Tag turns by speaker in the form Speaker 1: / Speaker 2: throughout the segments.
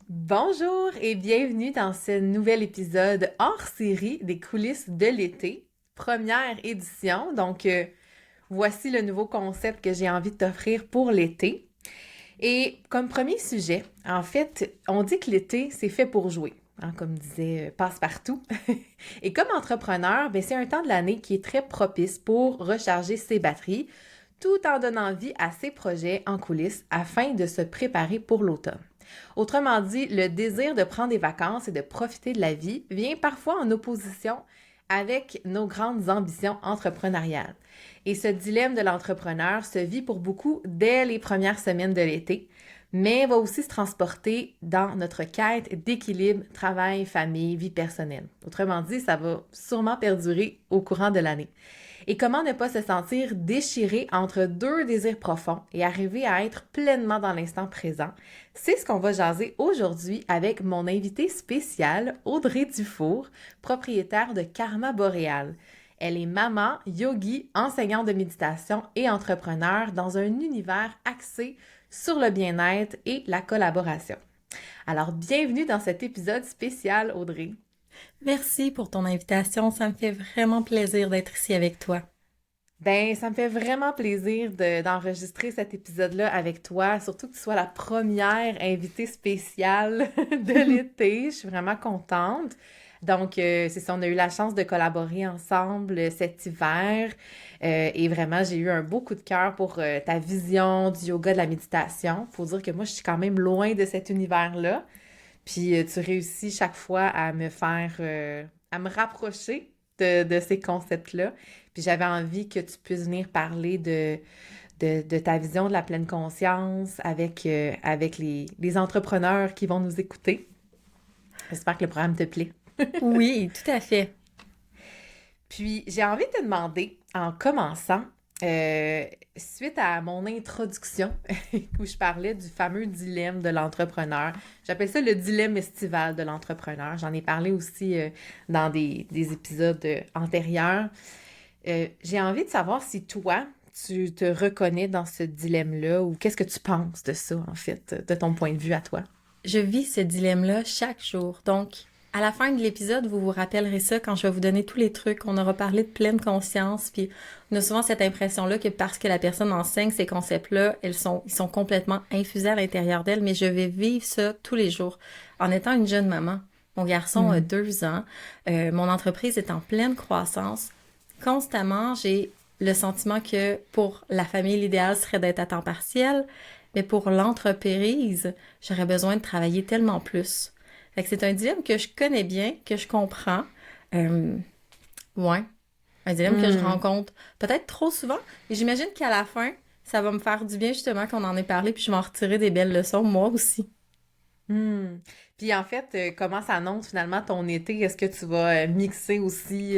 Speaker 1: Bonjour et bienvenue dans ce nouvel épisode hors série des coulisses de l'été, première édition. Voici le nouveau concept que j'ai envie de t'offrir pour l'été. Et comme premier sujet, en fait, on dit que l'été, c'est fait pour jouer, hein, comme disait Passepartout. Et comme entrepreneur, c'est un temps de l'année qui est très propice pour recharger ses batteries, tout en donnant vie à ses projets en coulisses afin de se préparer pour l'automne. Autrement dit, le désir de prendre des vacances et de profiter de la vie vient parfois en opposition avec nos grandes ambitions entrepreneuriales. Et ce dilemme de l'entrepreneur se vit pour beaucoup dès les premières semaines de l'été, mais va aussi se transporter dans notre quête d'équilibre travail, famille, vie personnelle. Autrement dit, ça va sûrement perdurer au courant de l'année. Et comment ne pas se sentir déchiré entre deux désirs profonds et arriver à être pleinement dans l'instant présent? C'est ce qu'on va jaser aujourd'hui avec mon invitée spéciale, Audrey Dufour, propriétaire de Karma Boréal. Elle est maman, yogi, enseignante de méditation et entrepreneur dans un univers axé sur le bien-être et la collaboration. Alors, bienvenue dans cet épisode spécial, Audrey.
Speaker 2: Merci pour ton invitation. Ça me fait vraiment plaisir d'être ici avec toi.
Speaker 1: Ça me fait vraiment plaisir d'enregistrer cet épisode-là avec toi, surtout que tu sois la première invitée spéciale de l'été. Je suis vraiment contente. C'est ça, on a eu la chance de collaborer ensemble cet hiver et vraiment, j'ai eu un beau coup de cœur pour ta vision du yoga, de la méditation. Faut dire que moi, je suis quand même loin de cet univers-là. Puis tu réussis chaque fois à à me rapprocher de ces concepts-là. Puis j'avais envie que tu puisses venir parler de ta vision de la pleine conscience avec les entrepreneurs qui vont nous écouter. J'espère que le programme te plaît.
Speaker 2: Oui, tout à fait.
Speaker 1: Puis j'ai envie de te demander, en commençant, euh, suite à mon introduction où je parlais du fameux dilemme de l'entrepreneur, j'appelle ça le dilemme estival de l'entrepreneur. J'en ai parlé aussi dans des épisodes antérieurs. J'ai envie de savoir si toi, tu te reconnais dans ce dilemme-là ou qu'est-ce que tu penses de ça, en fait, de ton point de vue à toi?
Speaker 2: Je vis ce dilemme-là chaque jour. Donc, à la fin de l'épisode, vous vous rappellerez ça quand je vais vous donner tous les trucs. On aura parlé de pleine conscience. Puis, on a souvent cette impression-là que parce que la personne enseigne ces concepts-là, ils sont complètement infusés à l'intérieur d'elle. Mais je vais vivre ça tous les jours. En étant une jeune maman, mon garçon a
Speaker 1: Hmm.
Speaker 2: 2 ans. Mon entreprise est en pleine croissance. Constamment, j'ai le sentiment que pour la famille, l'idéal serait d'être à temps partiel, mais pour l'entreprise, j'aurais besoin de travailler tellement plus. Fait que c'est un dilemme que je connais bien, que je comprends. Euh, ouais, un dilemme que je
Speaker 1: Hmm.
Speaker 2: rencontre peut-être trop souvent. Et j'imagine qu'à la fin, ça va me faire du bien justement qu'on en ait parlé, puis je vais en retirer des belles leçons, moi aussi.
Speaker 1: Hmm. Puis en fait, comment s'annonce finalement ton été? Est-ce que tu vas mixer aussi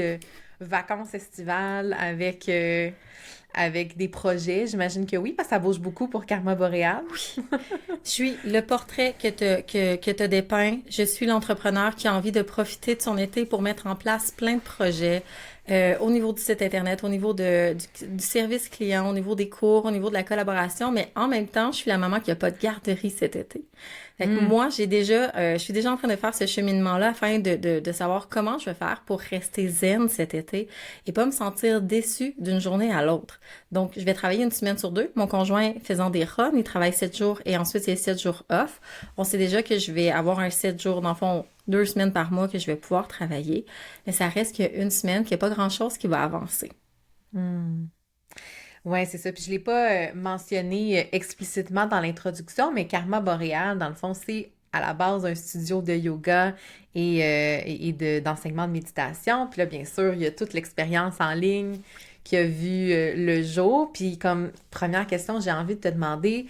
Speaker 1: vacances estivales avec des projets? J'imagine que oui, parce que ça bouge beaucoup pour Karma Boréal.
Speaker 2: Je suis le portrait que te dépeint. Je suis l'entrepreneur qui a envie de profiter de son été pour mettre en place plein de projets au niveau du site Internet, au niveau du service client, au niveau des cours, au niveau de la collaboration, mais en même temps, je suis la maman qui a pas de garderie cet été. Fait que
Speaker 1: Hmm.
Speaker 2: moi, je suis déjà en train de faire ce cheminement-là afin de savoir comment je vais faire pour rester zen cet été et pas me sentir déçue d'une journée à l'autre. Donc, je vais travailler une semaine sur deux. Mon conjoint faisant des runs, il travaille 7 jours et ensuite c'est 7 jours off. On sait déjà que je vais avoir un 7 jours, dans le fond, 2 semaines par mois que je vais pouvoir travailler. Mais ça reste qu'il y a une semaine qu'il n'y a pas grand-chose qui va avancer.
Speaker 1: Hmm. Ouais, c'est ça. Puis je l'ai pas mentionné explicitement dans l'introduction, mais Karma Boréal, dans le fond, c'est à la base un studio de yoga d'enseignement de méditation. Puis là, bien sûr, il y a toute l'expérience en ligne qui a vu le jour. Puis comme première question, j'ai envie de te demander,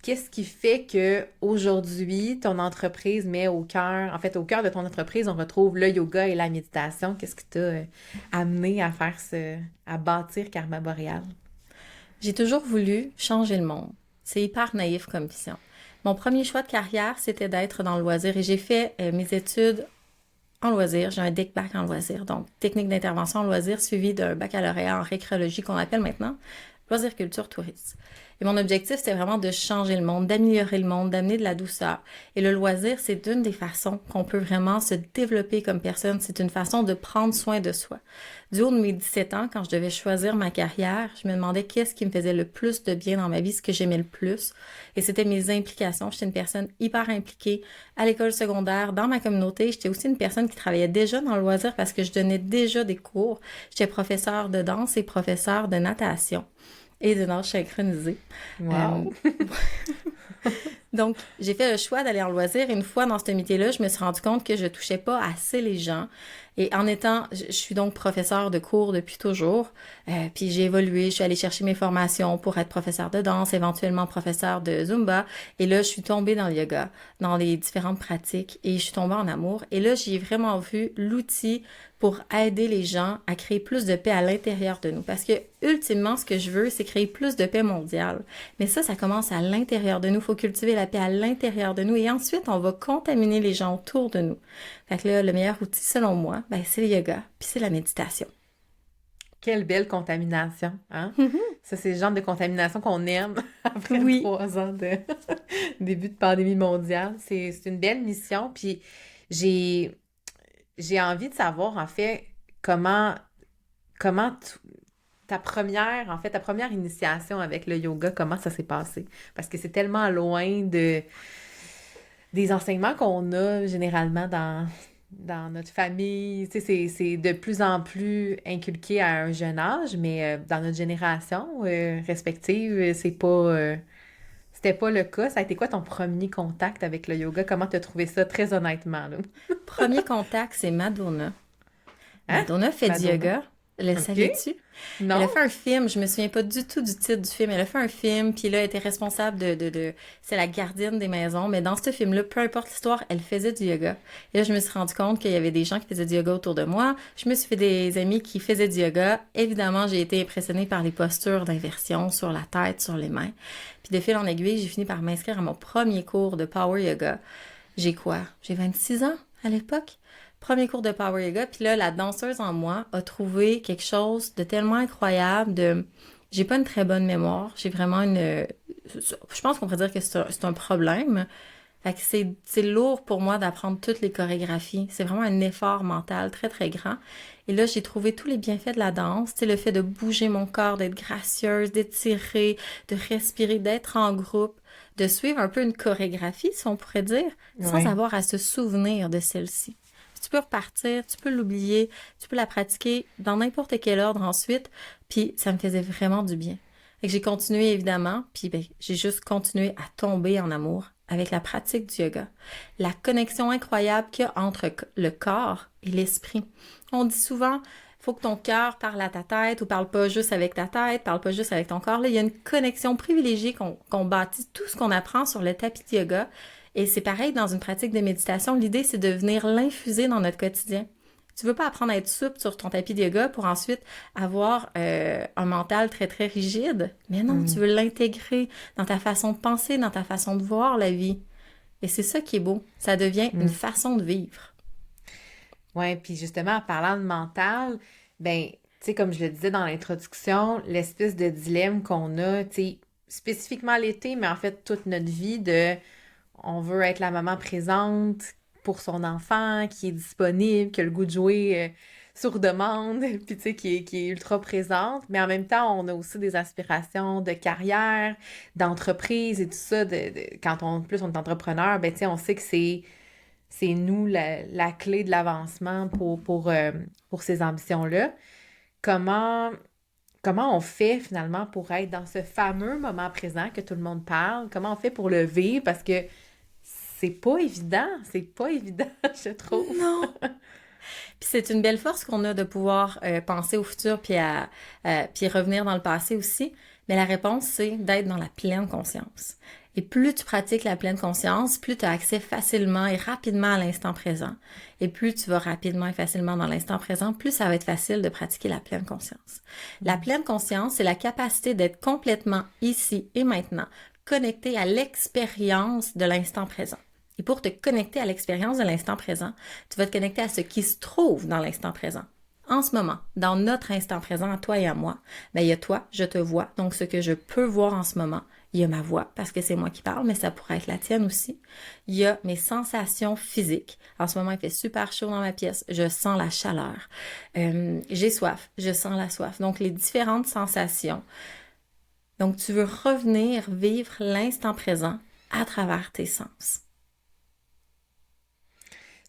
Speaker 1: qu'est-ce qui fait que aujourd'hui ton entreprise met au cœur, en fait, au cœur de ton entreprise, on retrouve le yoga et la méditation. Qu'est-ce qui t'a amené à à bâtir Karma Boréal?
Speaker 2: J'ai toujours voulu changer le monde. C'est hyper naïf comme vision. Mon premier choix de carrière, c'était d'être dans le loisir et j'ai fait mes études en loisir. J'ai un DEC-Bac en loisir, donc technique d'intervention en loisir suivi d'un baccalauréat en récréologie qu'on appelle maintenant loisir culture tourisme. Et mon objectif, c'est vraiment de changer le monde, d'améliorer le monde, d'amener de la douceur. Et le loisir, c'est une des façons qu'on peut vraiment se développer comme personne. C'est une façon de prendre soin de soi. Du haut de mes 17 ans, quand je devais choisir ma carrière, je me demandais qu'est-ce qui me faisait le plus de bien dans ma vie, ce que j'aimais le plus. Et c'était mes implications. J'étais une personne hyper impliquée à l'école secondaire, dans ma communauté. J'étais aussi une personne qui travaillait déjà dans le loisir parce que je donnais déjà des cours. J'étais professeure de danse et professeure de natation et de nage synchronisé.
Speaker 1: Wow!
Speaker 2: Donc, j'ai fait le choix d'aller en loisir. Et une fois dans ce métier-là, je me suis rendu compte que je touchais pas assez les gens. Et je suis donc professeure de cours depuis toujours. Puis j'ai évolué, je suis allée chercher mes formations pour être professeure de danse, éventuellement professeure de Zumba. Et là, je suis tombée dans le yoga, dans les différentes pratiques. Et je suis tombée en amour. Et là, j'ai vraiment vu l'outil pour aider les gens à créer plus de paix à l'intérieur de nous. Parce que, ultimement, ce que je veux, c'est créer plus de paix mondiale. Mais ça commence à l'intérieur de nous. Il faut cultiver la paix à l'intérieur de nous. Et ensuite, on va contaminer les gens autour de nous. Fait que là, le meilleur outil, selon moi, c'est le yoga, puis c'est la méditation.
Speaker 1: Quelle belle contamination, hein? Ça, c'est le genre de contamination qu'on aime après
Speaker 2: Oui.
Speaker 1: 3 ans de début de pandémie mondiale. C'est une belle mission, puis j'ai envie de savoir, en fait, comment ta première initiation avec le yoga, comment ça s'est passé? Parce que c'est tellement loin des enseignements qu'on a généralement dans notre famille. Tu sais, c'est de plus en plus inculqué à un jeune âge, mais dans notre génération respective, c'était pas le cas. Ça a été quoi ton premier contact avec le yoga? Comment tu as trouvé ça, très honnêtement, là?
Speaker 2: Premier contact, c'est Madonna.
Speaker 1: Hein?
Speaker 2: Madonna fait du
Speaker 1: Madonna?
Speaker 2: yoga. Le
Speaker 1: OK.
Speaker 2: savais-tu? Elle
Speaker 1: Non?
Speaker 2: a fait un film, je me souviens pas du tout du titre du film. Elle a fait un film, puis là, elle était responsable c'est la gardienne des maisons. Mais dans ce film-là, peu importe l'histoire, elle faisait du yoga. Et là, je me suis rendu compte qu'il y avait des gens qui faisaient du yoga autour de moi. Je me suis fait des amis qui faisaient du yoga. Évidemment, j'ai été impressionnée par les postures d'inversion sur la tête, sur les mains. Puis de fil en aiguille, j'ai fini par m'inscrire à mon premier cours de Power Yoga. J'ai quoi? J'ai 26 ans à l'époque. Premier cours de Power Yoga, puis là, la danseuse en moi a trouvé quelque chose de tellement incroyable. J'ai pas une très bonne mémoire, j'ai vraiment je pense qu'on pourrait dire que c'est un problème. Fait que c'est lourd pour moi d'apprendre toutes les chorégraphies. C'est vraiment un effort mental très, très grand. Et là, j'ai trouvé tous les bienfaits de la danse. Tu sais, le fait de bouger mon corps, d'être gracieuse, d'étirer, de respirer, d'être en groupe, de suivre un peu une chorégraphie, si on pourrait dire, sans
Speaker 1: Ouais.
Speaker 2: avoir à se souvenir de celle-ci. Tu peux repartir, tu peux l'oublier, tu peux la pratiquer dans n'importe quel ordre ensuite, puis ça me faisait vraiment du bien. Fait que j'ai continué évidemment, puis j'ai juste continué à tomber en amour avec la pratique du yoga. La connexion incroyable qu'il y a entre le corps et l'esprit. On dit souvent, faut que ton cœur parle à ta tête ou parle pas juste avec ta tête, parle pas juste avec ton corps. Là, il y a une connexion privilégiée qu'on bâtit tout ce qu'on apprend sur le tapis de yoga. Et c'est pareil dans une pratique de méditation. L'idée, c'est de venir l'infuser dans notre quotidien. Tu veux pas apprendre à être souple sur ton tapis de yoga pour ensuite avoir un mental très, très rigide. Mais non, tu veux l'intégrer dans ta façon de penser, dans ta façon de voir la vie. Et c'est ça qui est beau. Ça devient une façon de vivre.
Speaker 1: Ouais, puis justement, en parlant de mental, ben, tu sais, comme je le disais dans l'introduction, l'espèce de dilemme qu'on a, tu sais, spécifiquement l'été, mais en fait toute notre vie on veut être la maman présente pour son enfant, qui est disponible, qui a le goût de jouer sur demande, puis tu sais, qui est ultra présente, mais en même temps, on a aussi des aspirations de carrière, d'entreprise et tout ça. Quand plus on est entrepreneur, ben tu sais, on sait que c'est nous la clé de l'avancement pour ces ambitions-là. Comment, comment on fait finalement pour être dans ce fameux moment présent que tout le monde parle? Comment on fait pour le vivre? Parce que c'est pas évident, je trouve.
Speaker 2: Non! Puis c'est une belle force qu'on a de pouvoir penser au futur puis revenir dans le passé aussi. Mais la réponse, c'est d'être dans la pleine conscience. Et plus tu pratiques la pleine conscience, plus tu as accès facilement et rapidement à l'instant présent. Et plus tu vas rapidement et facilement dans l'instant présent, plus ça va être facile de pratiquer la pleine conscience. La pleine conscience, c'est la capacité d'être complètement ici et maintenant, connecté à l'expérience de l'instant présent. Et pour te connecter à l'expérience de l'instant présent, tu vas te connecter à ce qui se trouve dans l'instant présent. En ce moment, dans notre instant présent, à toi et à moi, ben, il y a toi, je te vois. Donc, ce que je peux voir en ce moment, il y a ma voix, parce que c'est moi qui parle, mais ça pourrait être la tienne aussi. Il y a mes sensations physiques. En ce moment, il fait super chaud dans ma pièce. Je sens la chaleur. J'ai soif. Je sens la soif. Donc, les différentes sensations. Donc, tu veux revenir vivre l'instant présent à travers tes sens.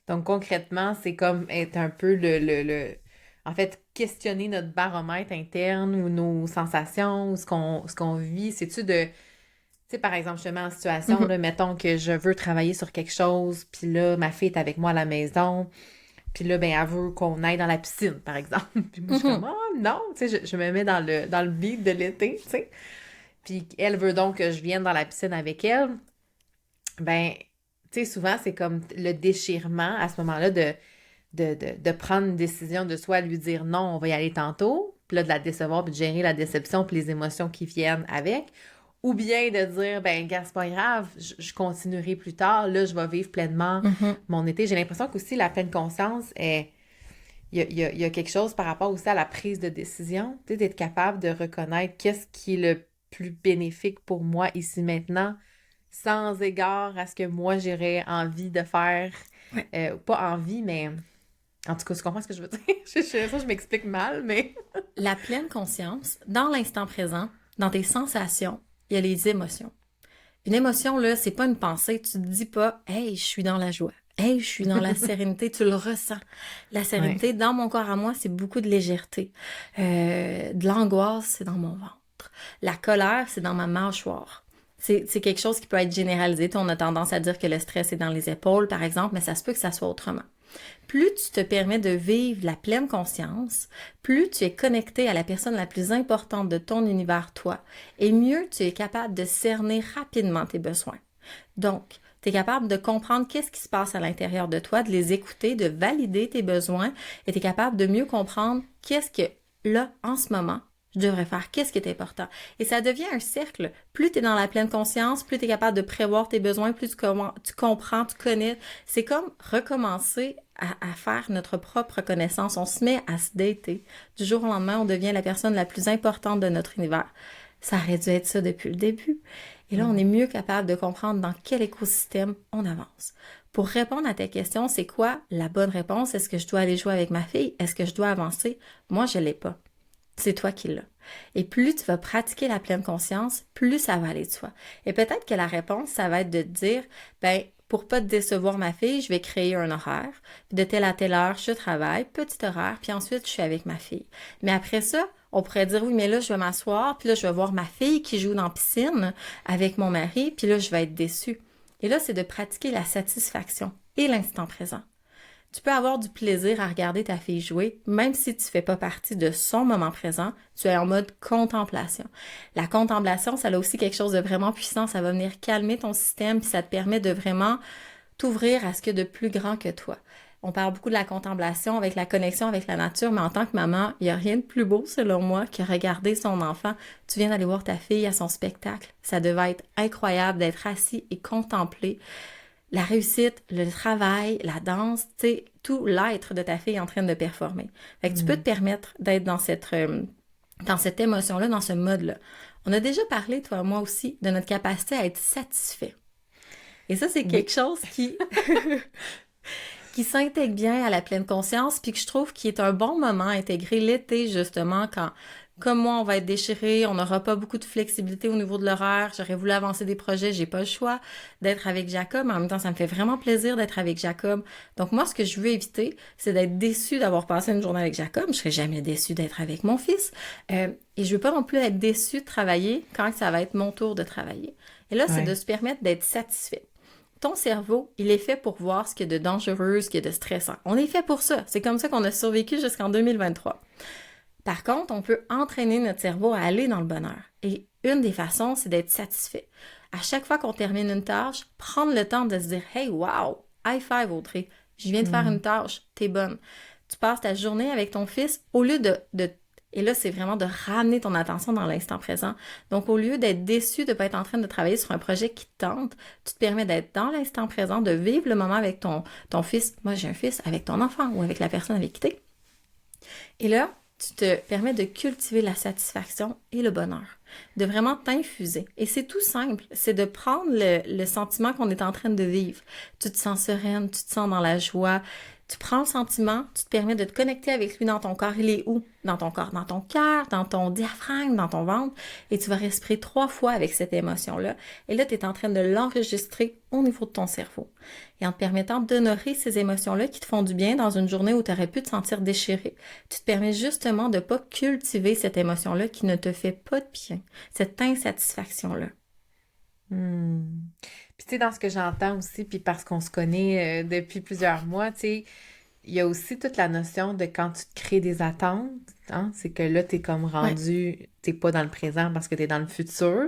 Speaker 1: Donc, concrètement, c'est comme être un peu en fait, questionner notre baromètre interne ou nos sensations ou ce qu'on vit. C'est-tu de... Tu sais, par exemple, je te mets en situation,
Speaker 2: Mhm,
Speaker 1: là, mettons que je veux travailler sur quelque chose, puis là, ma fille est avec moi à la maison, puis là, ben, elle veut qu'on aille dans la piscine, par exemple. Puis moi, je suis comme,
Speaker 2: mhm.
Speaker 1: oh non, tu sais, je me mets dans le beat de l'été, tu sais. Puis elle veut donc que je vienne dans la piscine avec elle. Ben, tu sais, souvent, c'est comme le déchirement à ce moment-là de prendre une décision de soit lui dire non, on va y aller tantôt, puis là, de la décevoir, puis de gérer la déception, puis les émotions qui viennent avec, ou bien de dire, ben, gars, c'est pas grave, je continuerai plus tard, là, je vais vivre pleinement
Speaker 2: Mhm.
Speaker 1: mon été. J'ai l'impression qu'aussi la pleine conscience est. Il y a quelque chose par rapport aussi à la prise de décision, tu sais, d'être capable de reconnaître qu'est-ce qui est le plus bénéfique pour moi ici maintenant, sans égard à ce que moi j'aurais envie de faire.
Speaker 2: Ouais.
Speaker 1: Pas envie, mais en tout cas, tu comprends ce que je veux dire? Je m'explique mal, mais...
Speaker 2: La pleine conscience, dans l'instant présent, dans tes sensations, il y a les émotions. Une émotion, là, c'est pas une pensée. Tu te dis pas, hey, je suis dans la joie. Hey, je suis dans la sérénité. Tu le ressens. La
Speaker 1: Ouais.
Speaker 2: sérénité, dans mon corps à moi, c'est beaucoup de légèreté. De l'angoisse, c'est dans mon ventre. La colère, c'est dans ma mâchoire. C'est quelque chose qui peut être généralisé. On a tendance à dire que le stress est dans les épaules, par exemple, mais ça se peut que ça soit autrement. Plus tu te permets de vivre la pleine conscience, plus tu es connecté à la personne la plus importante de ton univers, toi, et mieux tu es capable de cerner rapidement tes besoins. Donc, tu es capable de comprendre qu'est-ce qui se passe à l'intérieur de toi, de les écouter, de valider tes besoins, et tu es capable de mieux comprendre qu'est-ce que, là, en ce moment, je devrais faire, qu'est-ce qui est important. Et ça devient un cercle. Plus tu es dans la pleine conscience, plus tu es capable de prévoir tes besoins, plus tu comprends, tu connais. C'est comme recommencer à faire notre propre connaissance. On se met à se dater. Du jour au lendemain, on devient la personne la plus importante de notre univers. Ça aurait dû être ça depuis le début. Et là, on est mieux capable de comprendre dans quel écosystème on avance. Pour répondre à ta question, c'est quoi la bonne réponse? Est-ce que je dois aller jouer avec ma fille? Est-ce que je dois avancer? Moi, je l'ai pas. C'est toi qui l'as. Et plus tu vas pratiquer la pleine conscience, plus ça va aller de soi. Et peut-être que la réponse, ça va être de te dire, ben, pour pas te décevoir ma fille, je vais créer un horaire. Puis de telle à telle heure, je travaille, petit horaire, puis ensuite, je suis avec ma fille. Mais après ça, on pourrait dire, oui, mais là, je vais m'asseoir, puis là, je vais voir ma fille qui joue dans la piscine avec mon mari, puis là, je vais être déçue. Et là, c'est de pratiquer la satisfaction et l'instant présent. Tu peux avoir du plaisir à regarder ta fille jouer, même si tu ne fais pas partie de son moment présent, tu es en mode contemplation. La contemplation, ça a aussi quelque chose de vraiment puissant, ça va venir calmer ton système, puis ça te permet de vraiment t'ouvrir à ce qu'il y a de plus grand que toi. On parle beaucoup de la contemplation avec la connexion avec la nature, mais en tant que maman, il n'y a rien de plus beau, selon moi, que regarder son enfant. Tu viens d'aller voir ta fille à son spectacle. Ça devait être incroyable d'être assis et contempler la réussite, le travail, la danse, tu sais, tout l'être de ta fille en train de performer. Fait que tu peux te permettre d'être dans cette émotion-là, dans ce mode-là. On a déjà parlé, toi et moi aussi, de notre capacité à être satisfait. Et ça, c'est quelque
Speaker 1: Oui.
Speaker 2: chose qui s'intègre bien à la pleine conscience, puis que je trouve qui est un bon moment à intégrer l'été, justement, quand, comme moi, on va être déchiré, on n'aura pas beaucoup de flexibilité au niveau de l'horaire, j'aurais voulu avancer des projets, j'ai pas le choix d'être avec Jacob, mais en même temps, ça me fait vraiment plaisir d'être avec Jacob. Donc moi, ce que je veux éviter, c'est d'être déçue d'avoir passé une journée avec Jacob, je serai jamais déçue d'être avec mon fils, et je veux pas non plus être déçue de travailler quand ça va être mon tour de travailler. Et là, c'est de
Speaker 1: Ouais.
Speaker 2: se permettre d'être satisfait. Ton cerveau, il est fait pour voir ce qu'il y a de dangereux, ce qu'il y a de stressant. On est fait pour ça. C'est comme ça qu'on a survécu jusqu'en 2023. Par contre, on peut entraîner notre cerveau à aller dans le bonheur. Et une des façons, c'est d'être satisfait. À chaque fois qu'on termine une tâche, prendre le temps de se dire « Hey, wow! High five, Audrey! Je viens de faire une tâche, t'es bonne. » Tu passes ta journée avec ton fils au lieu de et là, c'est vraiment de ramener ton attention dans l'instant présent. Donc, au lieu d'être déçu de ne pas être en train de travailler sur un projet qui te tente, tu te permets d'être dans l'instant présent, de vivre le moment avec ton fils. Moi, j'ai un fils avec ton enfant ou avec la personne avec qui t'es. Et là, tu te permets de cultiver la satisfaction et le bonheur, de vraiment t'infuser. Et c'est tout simple, c'est de prendre le sentiment qu'on est en train de vivre. Tu te sens sereine, tu te sens dans la joie. Tu prends le sentiment, tu te permets de te connecter avec lui dans ton corps. Il est où? Dans ton corps, dans ton cœur, dans ton diaphragme, dans ton ventre. Et tu vas respirer 3 fois avec cette émotion-là. Et là, tu es en train de l'enregistrer au niveau de ton cerveau. Et en te permettant d'honorer ces émotions-là qui te font du bien dans une journée où tu aurais pu te sentir déchiré, tu te permets justement de ne pas cultiver cette émotion-là qui ne te fait pas de bien, cette insatisfaction-là.
Speaker 1: Puis tu sais, dans ce que j'entends aussi, puis parce qu'on se connaît depuis plusieurs mois, tu sais, il y a aussi toute la notion de quand tu te crées des attentes, hein, c'est que là, t'es comme
Speaker 2: Ouais.
Speaker 1: rendu, t'es pas dans le présent parce que t'es dans le futur.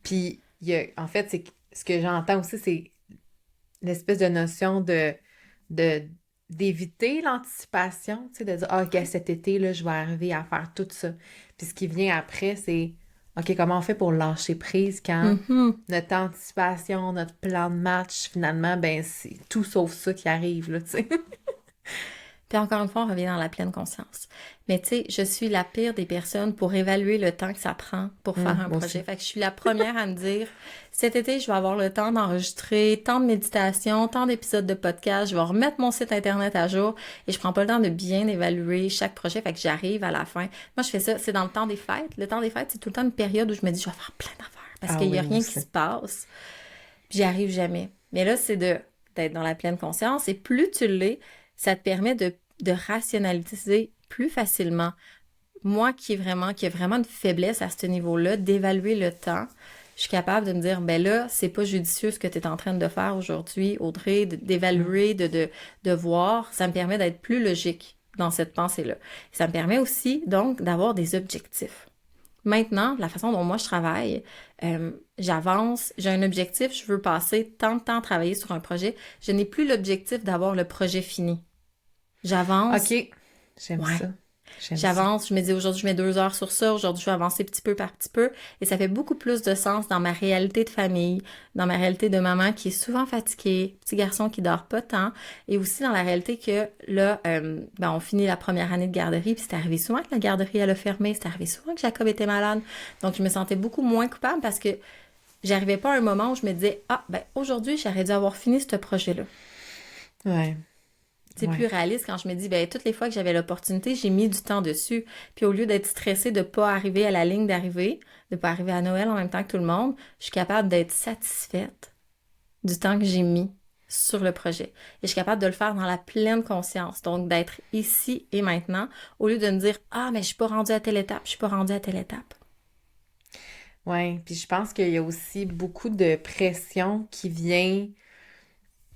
Speaker 1: Puis, en fait, ce que j'entends aussi, c'est l'espèce de notion de d'éviter l'anticipation, tu sais, de dire, ah, OK, cet été, là, je vais arriver à faire tout ça. Puis ce qui vient après, c'est, OK, comment on fait pour lâcher prise quand
Speaker 2: Mhm.
Speaker 1: notre anticipation, notre plan de match, finalement, ben, c'est tout sauf ça qui arrive, là, tu sais.
Speaker 2: Puis encore une fois, on revient dans la pleine conscience. Mais tu sais, je suis la pire des personnes pour évaluer le temps que ça prend pour faire un
Speaker 1: Moi
Speaker 2: projet.
Speaker 1: aussi.
Speaker 2: Fait que je suis la première à me dire, cet été, je vais avoir le temps d'enregistrer tant de méditation, tant d'épisodes de podcast, je vais remettre mon site internet à jour et je prends pas le temps de bien évaluer chaque projet. Fait que j'arrive à la fin. Moi, je fais ça, c'est dans le temps des fêtes. Le temps des fêtes, c'est tout le temps une période où je me dis, je vais faire plein d'affaires parce
Speaker 1: Ah
Speaker 2: qu'il y
Speaker 1: oui,
Speaker 2: a
Speaker 1: moi
Speaker 2: rien qui
Speaker 1: aussi.
Speaker 2: se passe. Puis j'y arrive jamais. Mais là, c'est d'être dans la pleine conscience. Et plus tu l'es, ça te permet de rationaliser plus facilement. Moi qui ai vraiment une faiblesse à ce niveau-là, d'évaluer le temps, je suis capable de me dire, ben là, c'est pas judicieux ce que tu es en train de faire aujourd'hui, Audrey,
Speaker 1: Mm.
Speaker 2: d'évaluer, de voir. Ça me permet d'être plus logique dans cette pensée-là. Ça me permet aussi, donc, d'avoir des objectifs. Maintenant, la façon dont moi je travaille, j'avance, j'ai un objectif, je veux passer tant de temps à travailler sur un projet. Je n'ai plus l'objectif d'avoir le projet fini. J'avance,
Speaker 1: OK, j'aime
Speaker 2: ouais,
Speaker 1: ça. J'aime ça.
Speaker 2: j'avance, je me dis aujourd'hui je mets 2 heures sur ça, aujourd'hui je vais avancer petit peu par petit peu, et ça fait beaucoup plus de sens dans ma réalité de famille, dans ma réalité de maman qui est souvent fatiguée, petit garçon qui dort pas tant, et aussi dans la réalité que là, ben on finit la première année de garderie, puis c'est arrivé souvent que la garderie elle a fermé, c'est arrivé souvent que Jacob était malade, donc je me sentais beaucoup moins coupable parce que j'arrivais pas à un moment où je me disais ah ben aujourd'hui j'aurais dû avoir fini ce projet-là.
Speaker 1: Ouais,
Speaker 2: C'est plus
Speaker 1: ouais.
Speaker 2: réaliste quand je me dis, ben, toutes les fois que j'avais l'opportunité, j'ai mis du temps dessus. Puis au lieu d'être stressée de pas arriver à la ligne d'arrivée, de pas arriver à Noël en même temps que tout le monde, je suis capable d'être satisfaite du temps que j'ai mis sur le projet. Et je suis capable de le faire dans la pleine conscience. Donc, d'être ici et maintenant, au lieu de me dire, ah, mais je suis pas rendue à telle étape, je suis pas rendue à telle étape.
Speaker 1: Ouais, puis je pense qu'il y a aussi beaucoup de pression qui vient,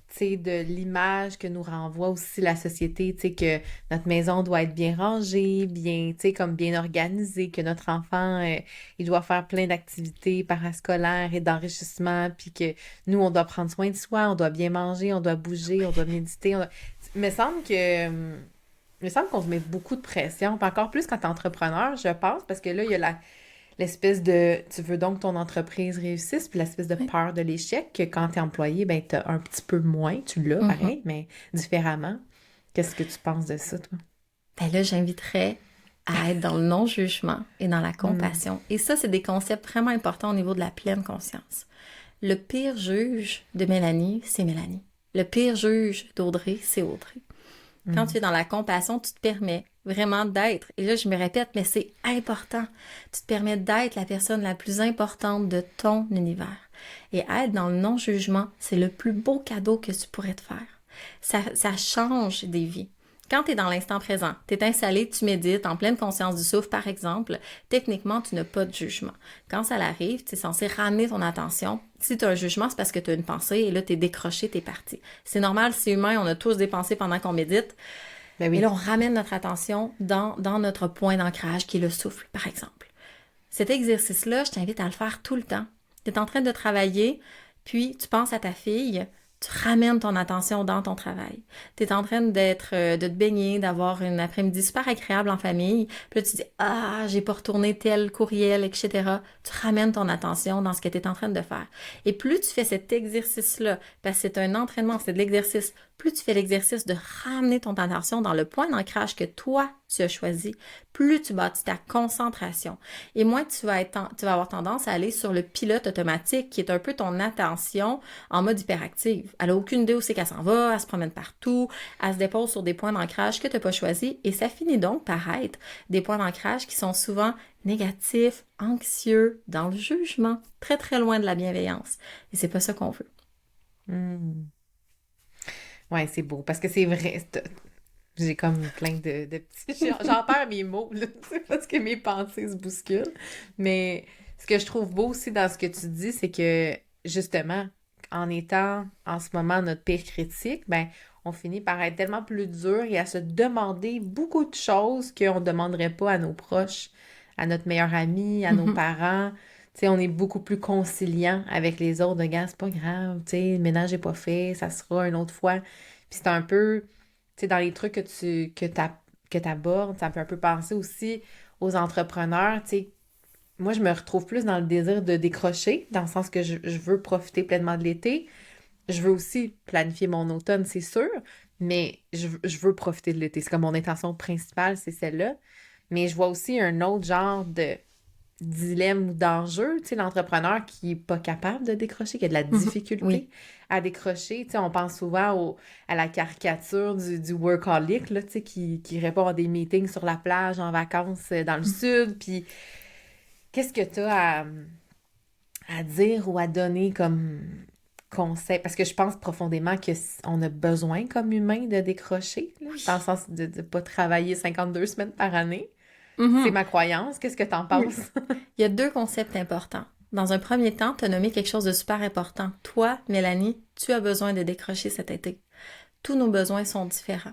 Speaker 1: tu sais, de l'image que nous renvoie aussi la société, tu sais, que notre maison doit être bien rangée, bien, tu sais, comme bien organisée, que notre enfant, il doit faire plein d'activités parascolaires et d'enrichissement, puis que nous, on doit prendre soin de soi, on doit bien manger, on doit bouger, on doit méditer. Il me semble que, il me semble qu'on se met beaucoup de pression, puis encore plus quand t'es entrepreneur, je pense, parce que là, il y a l'espèce de tu veux donc que ton entreprise réussisse, puis l'espèce de
Speaker 2: Oui.
Speaker 1: peur de l'échec que quand t'es employé, ben t'as un petit peu moins, tu l'as
Speaker 2: Mhm.
Speaker 1: pareil, mais différemment. Qu'est-ce que tu penses de ça, toi?
Speaker 2: Ben là, j'inviterais à être dans le non-jugement et dans la
Speaker 1: Hmm.
Speaker 2: compassion. Et ça, c'est des concepts vraiment importants au niveau de la pleine conscience. Le pire juge de Mélanie, c'est Mélanie. Le pire juge d'Audrey, c'est Audrey. Quand tu
Speaker 1: Hmm.
Speaker 2: es dans la compassion, tu te permets vraiment d'être. Et là, je me répète, mais c'est important. Tu te permets d'être la personne la plus importante de ton univers. Et être dans le non-jugement, c'est le plus beau cadeau que tu pourrais te faire. Ça change des vies. Quand tu es dans l'instant présent, tu es installé, tu médites en pleine conscience du souffle, par exemple, techniquement, tu n'as pas de jugement. Quand ça arrive, tu es censé ramener ton attention. Si tu as un jugement, c'est parce que tu as une pensée et là, tu es décroché, tu es parti. C'est normal, c'est humain, on a tous des pensées pendant qu'on médite.
Speaker 1: Ben
Speaker 2: Mais là, on
Speaker 1: oui.
Speaker 2: ramène notre attention dans notre point d'ancrage qui est le souffle, par exemple. Cet exercice-là, je t'invite à le faire tout le temps. Tu es en train de travailler, puis tu penses à ta fille, tu ramènes ton attention dans ton travail. Tu es en train de te baigner, d'avoir une après-midi super agréable en famille. Puis là, tu dis, ah, j'ai pas retourné tel courriel, etc. Tu ramènes ton attention dans ce que tu es en train de faire. Et plus tu fais cet exercice-là, parce que c'est un entraînement, c'est de l'exercice, plus tu fais l'exercice de ramener ton attention dans le point d'ancrage que toi, tu as choisi, plus tu bâtis ta concentration. Et moins tu vas avoir tendance à aller sur le pilote automatique qui est un peu ton attention en mode hyperactive. Elle n'a aucune idée où c'est qu'elle s'en va, elle se promène partout, elle se dépose sur des points d'ancrage que tu n'as pas choisis et ça finit donc par être des points d'ancrage qui sont souvent négatifs, anxieux, dans le jugement, très très loin de la bienveillance. Et c'est pas ça qu'on veut.
Speaker 1: Ouais, c'est beau, parce que c'est vrai, j'ai comme plein de petits... J'en perds mes mots, là, parce que mes pensées se bousculent. Mais ce que je trouve beau aussi dans ce que tu dis, c'est que, justement, en étant en ce moment notre pire critique, ben, on finit par être tellement plus dur et à se demander beaucoup de choses qu'on ne demanderait pas à nos proches, à notre meilleur ami, à nos parents. Tu sais, on est beaucoup plus conciliant avec les autres. De gars, c'est pas grave, tu sais, le ménage n'est pas fait, ça sera une autre fois. Puis c'est un peu, tu sais, dans les trucs que t'abordes, ça me fait un peu penser aussi aux entrepreneurs, tu sais. Moi, je me retrouve plus dans le désir de décrocher, dans le sens que je veux profiter pleinement de l'été. Je veux aussi planifier mon automne, c'est sûr, mais je veux profiter de l'été. C'est comme mon intention principale, c'est celle-là. Mais je vois aussi un autre genre de dilemme ou d'enjeu, tu sais, l'entrepreneur qui est pas capable de décrocher, qui a de la difficulté
Speaker 2: Oui.
Speaker 1: à décrocher. Tu sais, on pense souvent à la caricature du workaholic, là, tu sais, qui répond à des meetings sur la plage, en vacances dans le sud, puis qu'est-ce que tu as à dire ou à donner comme conseil? Parce que je pense profondément qu'on a besoin comme humain de décrocher, là, dans le sens de ne pas travailler 52 semaines par année. C'est ma croyance. Qu'est-ce que t'en
Speaker 2: Oui.
Speaker 1: penses?
Speaker 2: Il y a deux concepts importants. Dans un premier temps, tu as nommé quelque chose de super important. Toi, Mélanie, tu as besoin de décrocher cet été. Tous nos besoins sont différents.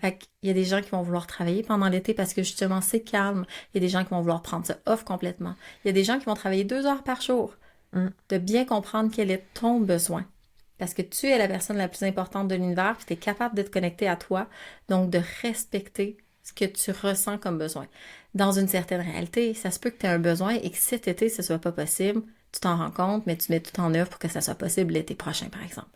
Speaker 2: Fait qu'il y a des gens qui vont vouloir travailler pendant l'été parce que justement c'est calme. Il y a des gens qui vont vouloir prendre ça off complètement. Il y a des gens qui vont travailler 2 heures par jour. De bien comprendre quel est ton besoin. Parce que tu es la personne la plus importante de l'univers, puis tu es capable d'être connecté à toi, donc de respecter ce que tu ressens comme besoin. Dans une certaine réalité, ça se peut que tu aies un besoin et que cet été, ce soit pas possible. Tu t'en rends compte, mais tu mets tout en œuvre pour que ça soit possible l'été prochain, par exemple.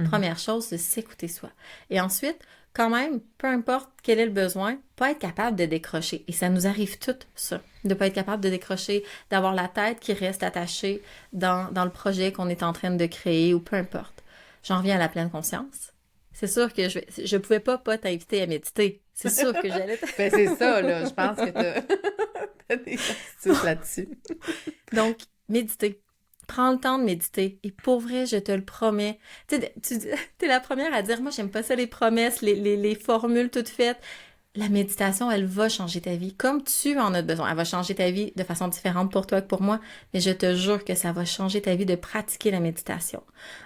Speaker 2: Première chose, c'est s'écouter soi. Et ensuite, quand même, peu importe quel est le besoin, pas être capable de décrocher. Et ça nous arrive tout ça, de pas être capable de décrocher, d'avoir la tête qui reste attachée dans le projet qu'on est en train de créer ou peu importe. J'en reviens à la pleine conscience. C'est sûr que je pouvais pas t'inviter à méditer. C'est sûr que j'allais...
Speaker 1: Ben c'est ça, là. Je pense que t'as des astuces là-dessus.
Speaker 2: Donc, méditer. Prends le temps de méditer. Et pour vrai, je te le promets. Tu sais, t'es la première à dire, moi, j'aime pas ça, les promesses, les formules toutes faites. La méditation, elle va changer ta vie, comme tu en as besoin. Elle va changer ta vie de façon différente pour toi que pour moi, mais je te jure que ça va changer ta vie de pratiquer la méditation.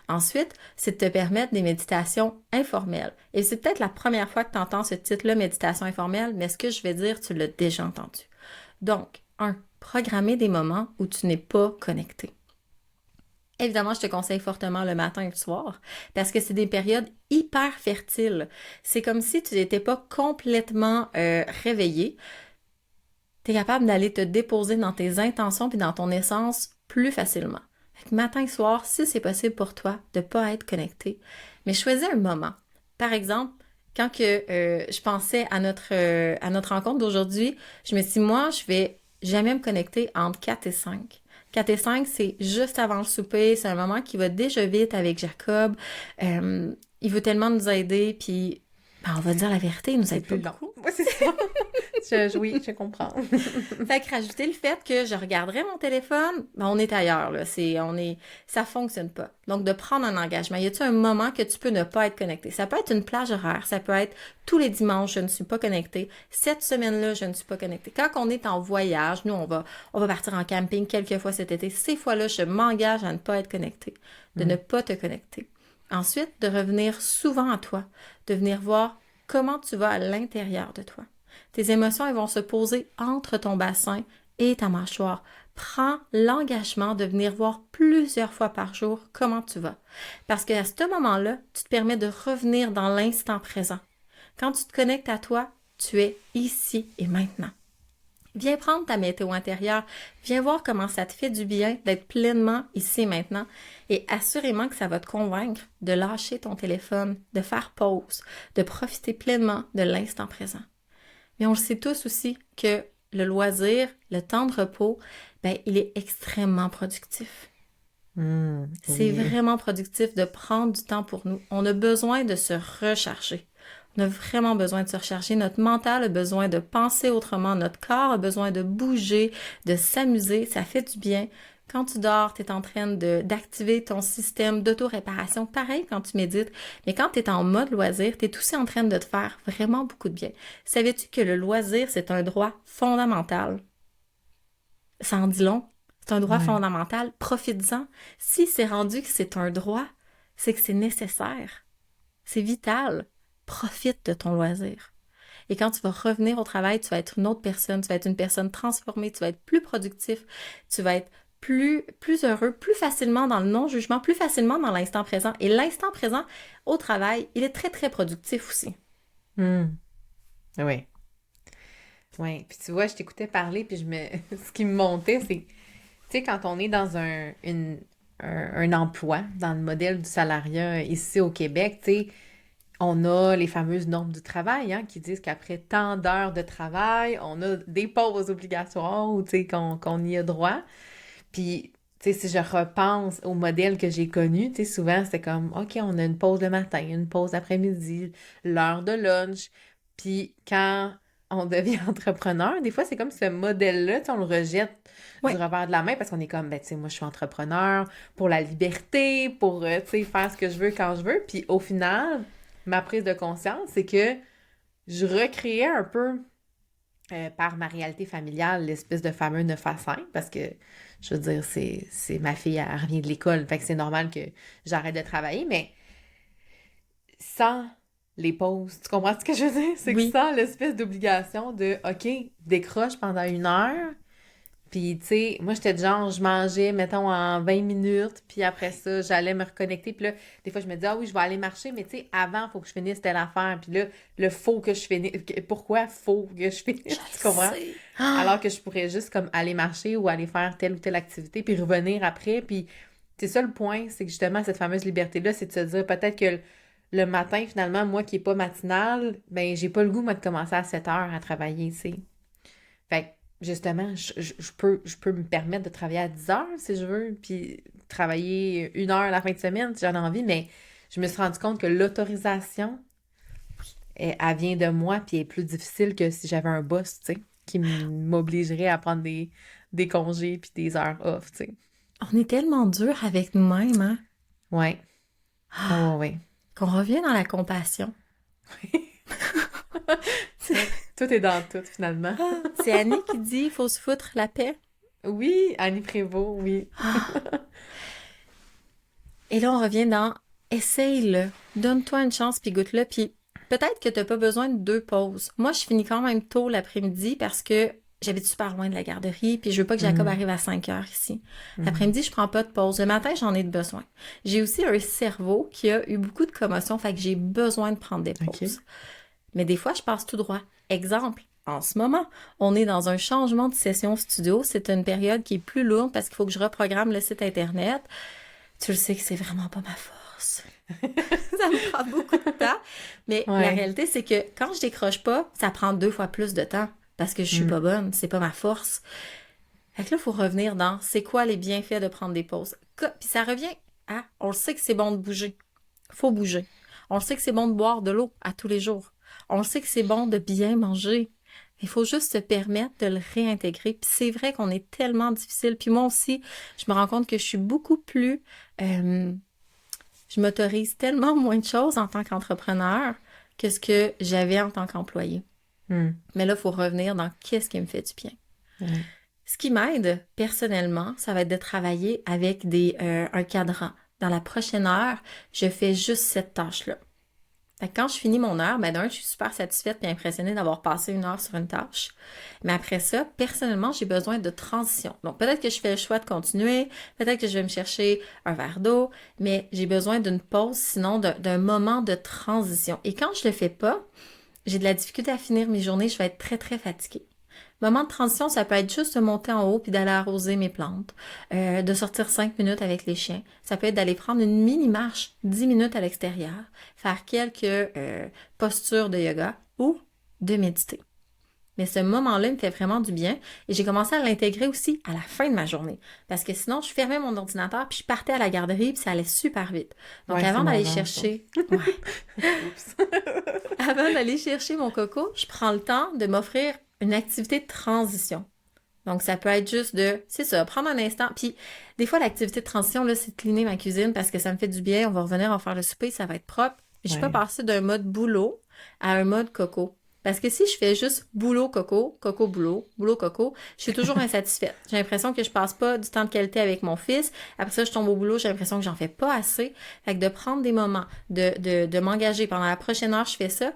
Speaker 2: Ensuite, c'est de te permettre des méditations informelles. Et c'est peut-être la première fois que tu entends ce titre-là, méditation informelle, mais ce que je vais dire, tu l'as déjà entendu. Donc, 1. Programmer des moments où tu n'es pas connecté. Évidemment, je te conseille fortement le matin et le soir parce que c'est des périodes hyper fertiles. C'est comme si tu n'étais pas complètement réveillé. Tu es capable d'aller te déposer dans tes intentions puis dans ton essence plus facilement. Fait que matin et soir, si c'est possible pour toi de ne pas être connecté, mais choisis un moment. Par exemple, quand je pensais à notre rencontre d'aujourd'hui, je me suis dit, moi, je vais jamais me connecter entre 4 et 5. 4 et 5, c'est juste avant le souper. C'est un moment qui va déjà vite avec Jacob. Il veut tellement nous aider, puis ben, on va dire la vérité, il nous aide pas beaucoup.
Speaker 1: Oui, c'est ça. Oui, je comprends.
Speaker 2: Fait que rajouter le fait que je regarderais mon téléphone, ben on est ailleurs, là. Ça fonctionne pas. Donc, de prendre un engagement. Y a-t-il un moment que tu peux ne pas être connecté? Ça peut être une plage horaire. Ça peut être tous les dimanches, je ne suis pas connectée. Cette semaine-là, je ne suis pas connectée. Quand on est en voyage, nous, on va partir en camping quelques fois cet été. Ces fois-là, je m'engage à ne pas être connectée. De ne pas te connecter. Ensuite, de revenir souvent à toi. De venir voir comment tu vas à l'intérieur de toi. Tes émotions, elles vont se poser entre ton bassin et ta mâchoire. Prends l'engagement de venir voir plusieurs fois par jour comment tu vas. Parce qu'à ce moment-là, tu te permets de revenir dans l'instant présent. Quand tu te connectes à toi, tu es ici et maintenant. Viens prendre ta météo intérieure, viens voir comment ça te fait du bien d'être pleinement ici et maintenant et assurément que ça va te convaincre de lâcher ton téléphone, de faire pause, de profiter pleinement de l'instant présent. Mais on le sait tous aussi que le loisir, le temps de repos, ben, il est extrêmement productif. C'est vraiment productif de prendre du temps pour nous. On a besoin de se recharger. On a vraiment besoin de se recharger. Notre mental a besoin de penser autrement. Notre corps a besoin de bouger, de s'amuser. Ça fait du bien. Quand tu dors, tu es en train d'activer ton système d'auto-réparation. Pareil quand tu médites. Mais quand tu es en mode loisir, tu es aussi en train de te faire vraiment beaucoup de bien. Savais-tu que le loisir, c'est un droit fondamental? Ça en dit long. C'est un droit fondamental. Profites-en. Si c'est rendu que c'est un droit, c'est que c'est nécessaire. C'est vital. Profite de ton loisir. Et quand tu vas revenir au travail, tu vas être une autre personne, tu vas être une personne transformée, tu vas être plus productif, tu vas être plus heureux, plus facilement dans le non-jugement, plus facilement dans l'instant présent. Et l'instant présent, au travail, il est très, très productif aussi.
Speaker 1: Oui. Oui. Puis tu vois, je t'écoutais parler, puis ce qui me montait, c'est, tu sais, quand on est dans un emploi, dans le modèle du salariat ici au Québec, tu sais, on a les fameuses normes du travail, hein, qui disent qu'après tant d'heures de travail, on a des pauses obligatoires ou, tu sais, qu'on y a droit. Puis, tu sais, si je repense au modèle que j'ai connu, tu sais, souvent, c'était comme, OK, on a une pause le matin, une pause après-midi, l'heure de lunch. Puis, quand on devient entrepreneur, des fois, c'est comme ce modèle-là, tu sais, on le rejette du revers de la main parce qu'on est comme, ben, tu sais, moi, je suis entrepreneur pour la liberté, pour, tu sais, faire ce que je veux quand je veux. Puis, au final, ma prise de conscience, c'est que je recréais un peu par ma réalité familiale l'espèce de fameux 9 à 5 parce que, je veux dire, c'est ma fille, elle revient de l'école, fait que c'est normal que j'arrête de travailler, mais sans les pauses, tu comprends ce que je veux dire? C'est que sans l'espèce d'obligation de, OK, décroche pendant 1 heure, puis, tu sais, moi, j'étais de genre, je mangeais, mettons, en 20 minutes, puis après ça, j'allais me reconnecter. Puis là, des fois, je me disais, ah oui, je vais aller marcher, mais tu sais, avant, il faut que je finisse telle affaire. Puis là, le faut que je finisse. Pourquoi faut que je finisse? Tu comprends? Alors que je pourrais juste, comme, aller marcher ou aller faire telle ou telle activité, puis revenir après. Puis, c'est ça le point, c'est que justement, cette fameuse liberté-là, c'est de se dire peut-être que le matin, finalement, moi qui n'ai pas matinale, ben, j'ai pas le goût, moi, de commencer à 7 heures à travailler, tu sais. Fait que, justement, je peux me permettre de travailler à 10 heures si je veux, puis travailler 1 heure la fin de semaine si j'en ai envie, mais je me suis rendu compte que l'autorisation, elle vient de moi, puis elle est plus difficile que si j'avais un boss, tu sais, qui m'obligerait à prendre des congés puis des heures off, tu sais.
Speaker 2: On est tellement dur avec nous-mêmes, hein?
Speaker 1: Ouais. Oh, ouais.
Speaker 2: Qu'on revient dans la compassion.
Speaker 1: Tout est dans tout, finalement.
Speaker 2: C'est Annie qui dit il faut se foutre la paix.
Speaker 1: Oui, Annie Prévost, oui.
Speaker 2: Et là, on revient dans essaye-le, donne-toi une chance, puis goûte-le, puis peut-être que t'as pas besoin de 2 pauses. Moi, je finis quand même tôt l'après-midi parce que j'habite super loin de la garderie, puis je veux pas que Jacob arrive à 5 heures ici. L'après-midi, je prends pas de pause. Le matin, j'en ai besoin. J'ai aussi un cerveau qui a eu beaucoup de commotion, fait que j'ai besoin de prendre des pauses. Okay. Mais des fois, je passe tout droit. Exemple, en ce moment, on est dans un changement de session studio. C'est une période qui est plus lourde parce qu'il faut que je reprogramme le site Internet. Tu le sais que c'est vraiment pas ma force. Ça me prend beaucoup de temps. Mais la réalité, c'est que quand je décroche pas, ça prend 2 fois plus de temps parce que je suis pas bonne. C'est pas ma force. Fait que là, il faut revenir dans c'est quoi les bienfaits de prendre des pauses. Puis ça revient à on le sait que c'est bon de bouger. Faut bouger. On le sait que c'est bon de boire de l'eau à tous les jours. On le sait que c'est bon de bien manger. Il faut juste se permettre de le réintégrer. Puis c'est vrai qu'on est tellement difficile. Puis moi aussi, je me rends compte que je suis beaucoup plus... je m'autorise tellement moins de choses en tant qu'entrepreneur que ce que j'avais en tant qu'employé. Mais là, il faut revenir dans qu'est-ce qui me fait du bien. Ce qui m'aide personnellement, ça va être de travailler avec un cadran. Dans la prochaine heure, je fais juste cette tâche-là. Fait que quand je finis mon heure, ben d'un, je suis super satisfaite et impressionnée d'avoir passé une heure sur une tâche. Mais après ça, personnellement, j'ai besoin de transition. Donc peut-être que je fais le choix de continuer, peut-être que je vais me chercher un verre d'eau, mais j'ai besoin d'une pause, sinon d'un moment de transition. Et quand je le fais pas, j'ai de la difficulté à finir mes journées, je vais être très, très fatiguée. Moment de transition, ça peut être juste de monter en haut puis d'aller arroser mes plantes, de sortir 5 minutes avec les chiens. Ça peut être d'aller prendre une mini-marche 10 minutes à l'extérieur, faire quelques postures de yoga ou de méditer. Mais ce moment-là me fait vraiment du bien et j'ai commencé à l'intégrer aussi à la fin de ma journée. Parce que sinon, je fermais mon ordinateur puis je partais à la garderie puis ça allait super vite. Donc
Speaker 1: Ouais, c'est
Speaker 2: avant d'aller
Speaker 1: marrant, ça.
Speaker 2: chercher, ouais,
Speaker 1: Oups.
Speaker 2: avant d'aller chercher mon coco, je prends le temps de m'offrir une activité de transition. Donc, ça peut être juste c'est ça, prendre un instant. Puis, des fois, l'activité de transition, là, c'est de cleaner ma cuisine parce que ça me fait du bien. On va revenir, on va faire le souper, ça va être propre. Je peux
Speaker 1: Ouais.
Speaker 2: passer d'un mode boulot à un mode coco. Parce que si je fais juste boulot, coco, coco, boulot, coco, je suis toujours insatisfaite. J'ai l'impression que je passe pas du temps de qualité avec mon fils. Après ça, je tombe au boulot, j'ai l'impression que j'en fais pas assez. Fait que de prendre des moments, de m'engager pendant la prochaine heure, je fais ça.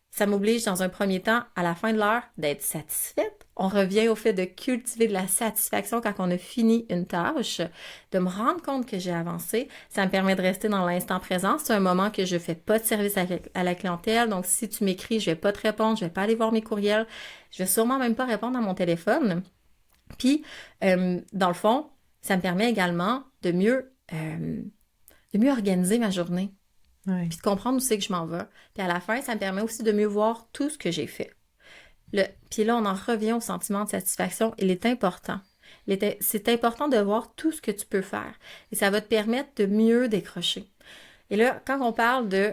Speaker 2: Ça m'oblige dans un premier temps, à la fin de l'heure, d'être satisfaite. On revient au fait de cultiver de la satisfaction quand on a fini une tâche, de me rendre compte que j'ai avancé. Ça me permet de rester dans l'instant présent. C'est un moment que je fais pas de service à la clientèle. Donc, si tu m'écris, je vais pas te répondre, je vais pas aller voir mes courriels. Je vais sûrement même pas répondre à mon téléphone. Puis, dans le fond, ça me permet également de mieux organiser ma journée
Speaker 1: Ouais.
Speaker 2: puis de comprendre où c'est que je m'en vais. Puis à la fin, ça me permet aussi de mieux voir tout ce que j'ai fait. Puis là, on en revient au sentiment de satisfaction. Il est important. C'est important de voir tout ce que tu peux faire. Et ça va te permettre de mieux décrocher. Et là, quand on parle de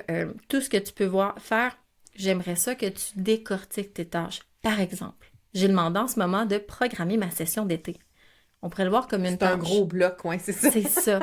Speaker 2: tout ce que tu peux faire, j'aimerais ça que tu décortiques tes tâches. Par exemple, j'ai demandé en ce moment de programmer ma session d'été. On pourrait le voir comme une
Speaker 1: C'est un
Speaker 2: tâche.
Speaker 1: gros bloc, ouais, c'est ça.
Speaker 2: C'est ça.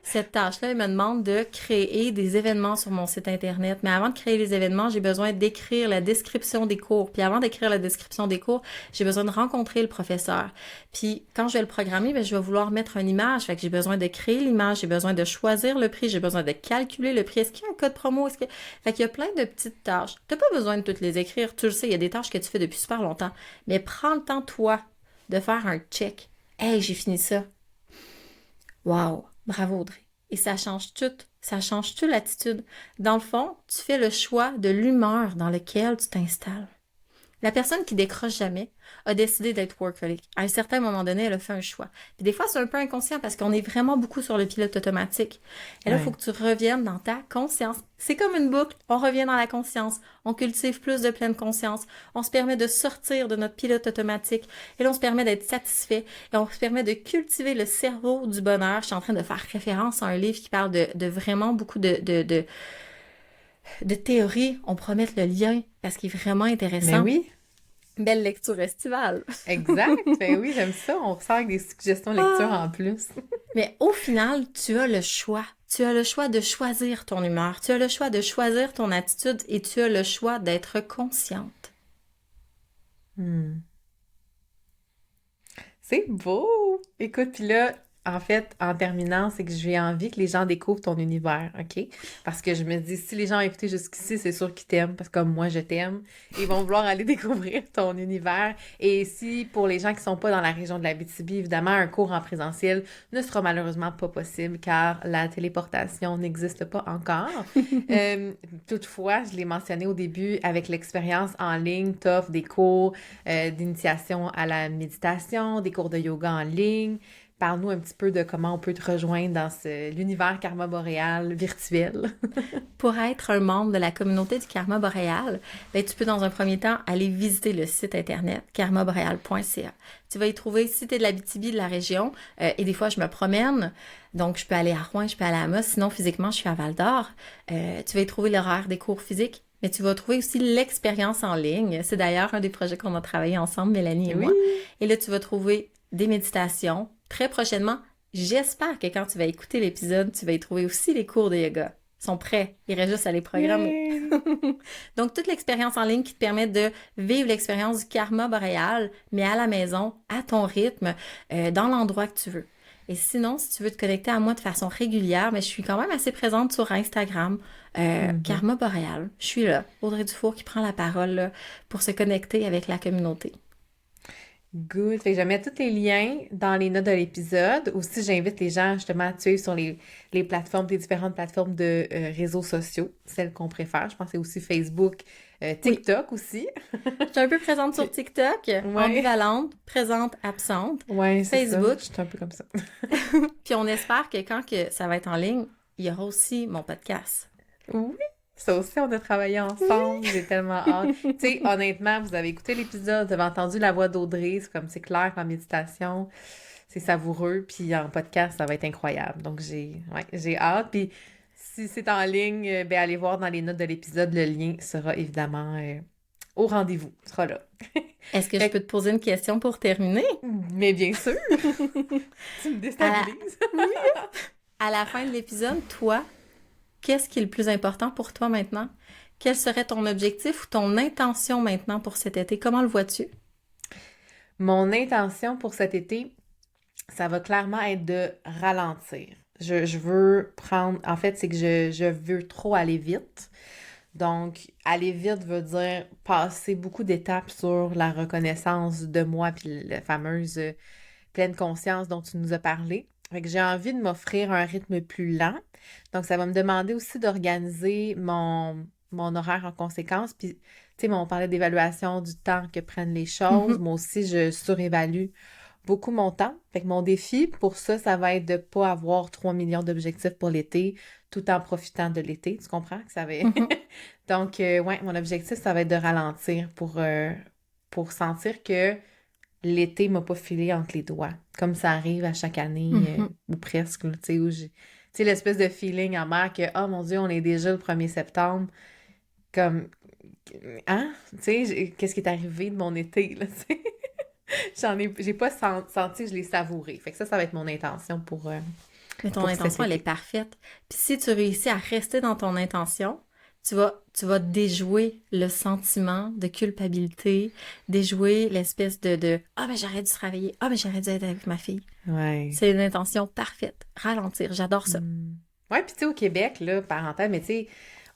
Speaker 2: Cette tâche-là, elle me demande de créer des événements sur mon site Internet. Mais avant de créer les événements, j'ai besoin d'écrire la description des cours. Puis avant d'écrire la description des cours, j'ai besoin de rencontrer le professeur. Puis quand je vais le programmer, ben, je vais vouloir mettre une image. Fait que j'ai besoin de créer l'image, j'ai besoin de choisir le prix, j'ai besoin de calculer le prix. Est-ce qu'il y a un code promo? Fait qu'il y a plein de petites tâches. T'as pas besoin de toutes les écrire. Tu le sais, il y a des tâches que tu fais depuis super longtemps. Mais prends le temps, toi, de faire un check. Hey, j'ai fini ça. Wow, bravo Audrey. Et ça change toute l'attitude. Dans le fond, tu fais le choix de l'humeur dans laquelle tu t'installes. La personne qui décroche jamais a décidé d'être workaholic. À un certain moment donné, elle a fait un choix. Puis des fois, c'est un peu inconscient parce qu'on est vraiment beaucoup sur le pilote automatique. Et là, il faut que tu reviennes dans ta conscience. C'est comme une boucle. On revient dans la conscience. On cultive plus de pleine conscience. On se permet de sortir de notre pilote automatique. Et là, on se permet d'être satisfait. Et on se permet de cultiver le cerveau du bonheur. Je suis en train de faire référence à un livre qui parle de vraiment beaucoup de théories. On pourra mettre le lien parce qu'il est vraiment intéressant.
Speaker 1: Mais oui,
Speaker 2: Belle lecture estivale.
Speaker 1: exact. Ben oui, j'aime ça. On ressort avec des suggestions de lecture en plus.
Speaker 2: Mais au final, tu as le choix. Tu as le choix de choisir ton humeur. Tu as le choix de choisir ton attitude et tu as le choix d'être consciente.
Speaker 1: Hmm. C'est beau! Écoute, puis là, en fait, en terminant, c'est que j'ai envie que les gens découvrent ton univers, OK? Parce que je me dis, si les gens ont écouté jusqu'ici, c'est sûr qu'ils t'aiment, parce que comme moi, je t'aime. Ils vont vouloir aller découvrir ton univers. Et si, pour les gens qui sont pas dans la région de l'Abitibi, évidemment, un cours en présentiel ne sera malheureusement pas possible, car la téléportation n'existe pas encore. Toutefois, je l'ai mentionné au début, avec l'expérience en ligne, t'offres des cours d'initiation à la méditation, des cours de yoga en ligne. Parle-nous un petit peu de comment on peut te rejoindre dans l'univers Karma Boréal virtuel.
Speaker 2: Pour être un membre de la communauté du Karma Boréal, ben, tu peux dans un premier temps aller visiter le site internet karmaboreal.ca. Tu vas y trouver, si tu es de l'Abitibi, de la région, et des fois je me promène, donc je peux aller à Rouen, je peux aller à Amos, sinon physiquement je suis à Val-d'Or. Tu vas y trouver l'horaire des cours physiques, mais tu vas trouver aussi l'expérience en ligne. C'est d'ailleurs un des projets qu'on a travaillé ensemble, Mélanie et moi. Et là, tu vas trouver des méditations. Très prochainement, j'espère que quand tu vas écouter l'épisode, tu vas y trouver aussi les cours de yoga. Ils sont prêts. Il reste juste à les programmer. Donc, toute l'expérience en ligne qui te permet de vivre l'expérience du karma boréal, mais à la maison, à ton rythme, dans l'endroit que tu veux. Et sinon, si tu veux te connecter à moi de façon régulière, mais je suis quand même assez présente sur Instagram,
Speaker 1: Mhm.
Speaker 2: Karma Boréal. Je suis là, Audrey Dufour qui prend la parole là, pour se connecter avec la communauté.
Speaker 1: Good. Fait que je vais mettre tous les liens dans les notes de l'épisode. Aussi, j'invite les gens justement à te suivre sur les plateformes, les différentes plateformes de réseaux sociaux, celles qu'on préfère. Je pense que c'est aussi Facebook,
Speaker 2: Oui,
Speaker 1: TikTok aussi.
Speaker 2: je suis un peu présente sur
Speaker 1: Puis,
Speaker 2: TikTok,
Speaker 1: ouais,
Speaker 2: ambivalente, présente, absente,
Speaker 1: ouais, c'est ça.
Speaker 2: Facebook,
Speaker 1: Je suis un peu comme ça.
Speaker 2: puis on espère que quand que ça va être en ligne, il y aura aussi mon podcast.
Speaker 1: Oui, ça aussi, on a travaillé ensemble. J'ai tellement hâte. Tu sais, honnêtement, vous avez écouté l'épisode, vous avez entendu la voix d'Audrey. C'est comme c'est clair qu'en méditation, c'est savoureux. Puis en podcast, ça va être incroyable. Donc, j'ai hâte. Puis si c'est en ligne, ben allez voir dans les notes de l'épisode. Le lien sera évidemment au rendez-vous. Sera là.
Speaker 2: Est-ce que je peux
Speaker 1: Fait
Speaker 2: te poser une question pour terminer?
Speaker 1: mais bien sûr, tu me
Speaker 2: À la,
Speaker 1: déstabilises.
Speaker 2: oui, à la fin de l'épisode, toi, qu'est-ce qui est le plus important pour toi maintenant? Quel serait ton objectif ou ton intention maintenant pour cet été? Comment le vois-tu?
Speaker 1: Mon intention pour cet été, ça va clairement être de ralentir. Je veux prendre... En fait, c'est que je veux trop aller vite. Donc, aller vite veut dire passer beaucoup d'étapes sur la reconnaissance de moi, puis la fameuse pleine conscience dont tu nous as parlé. Fait que j'ai envie de m'offrir un rythme plus lent. Donc, ça va me demander aussi d'organiser mon horaire en conséquence. Puis, tu sais, on parlait d'évaluation du temps que prennent les choses.
Speaker 2: Mhm,
Speaker 1: Moi aussi, je surévalue beaucoup mon temps. Fait que mon défi pour ça, ça va être de pas avoir 3 millions d'objectifs pour l'été tout en profitant de l'été. Tu comprends que ça va...
Speaker 2: mhm.
Speaker 1: Donc, ouais, mon objectif, ça va être de ralentir pour sentir que l'été m'a pas filé entre les doigts. Comme ça arrive à chaque année,
Speaker 2: Mhm.
Speaker 1: ou presque, là, tu sais, où j'ai... Tu sais, l'espèce de feeling amer que, oh mon Dieu, on est déjà le 1er septembre. Comme, hein? Tu sais, qu'est-ce qui est arrivé de mon été, là, tu sais? J'ai pas senti que je l'ai savouré. Fait que ça va être mon intention
Speaker 2: Mais ton
Speaker 1: pour cet
Speaker 2: intention, elle est
Speaker 1: été.
Speaker 2: parfaite. Puis si tu réussis à rester dans ton intention, tu vas déjouer le sentiment de culpabilité, déjouer l'espèce de ah, mais j'aurais dû travailler. Ah, mais j'aurais dû être avec ma fille.
Speaker 1: Ouais.
Speaker 2: C'est une intention parfaite. Ralentir, j'adore ça.
Speaker 1: Hmm. Ouais, puis tu sais, au Québec, là, parenthèse, mais tu sais,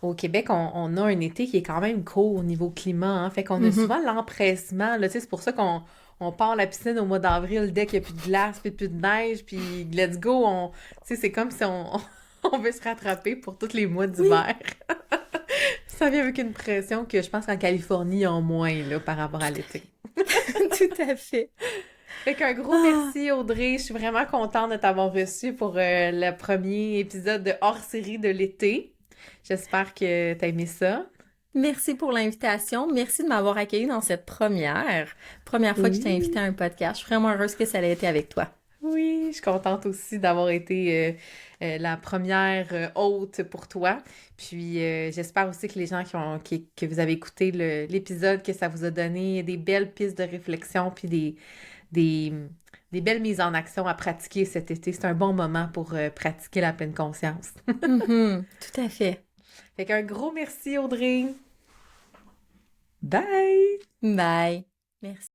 Speaker 1: au Québec, on a un été qui est quand même court au niveau climat, hein, fait qu'on a
Speaker 2: Mhm.
Speaker 1: souvent l'empressement, là, tu sais, c'est pour ça qu'on part à la piscine au mois d'avril dès qu'il n'y a plus de glace, puis plus de neige, puis let's go, tu sais, c'est comme si on veut se rattraper pour tous les mois
Speaker 2: Oui,
Speaker 1: d'hiver. Ça vient avec une pression que je pense qu'en Californie, ils ont moins, là, par rapport à l'été.
Speaker 2: tout à fait.
Speaker 1: Fait qu'un gros
Speaker 2: Ah,
Speaker 1: merci Audrey, je suis vraiment contente de t'avoir reçu pour le premier épisode de hors-série de l'été. J'espère que t'as aimé ça.
Speaker 2: merci pour l'invitation. Merci de m'avoir accueilli dans cette première fois que je t'ai invité
Speaker 1: Oui.
Speaker 2: à un podcast. Je suis vraiment heureuse que ça ait été avec toi.
Speaker 1: Oui, je suis contente aussi d'avoir été la première hôte pour toi. Puis j'espère aussi que les gens que vous avez écouté l'épisode, que ça vous a donné des belles pistes de réflexion, puis des, des belles mises en action à pratiquer cet été. C'est un bon moment pour pratiquer la pleine conscience.
Speaker 2: Mhm, tout à fait.
Speaker 1: Fait qu'un gros merci, Audrey. Bye!
Speaker 2: Bye. Merci.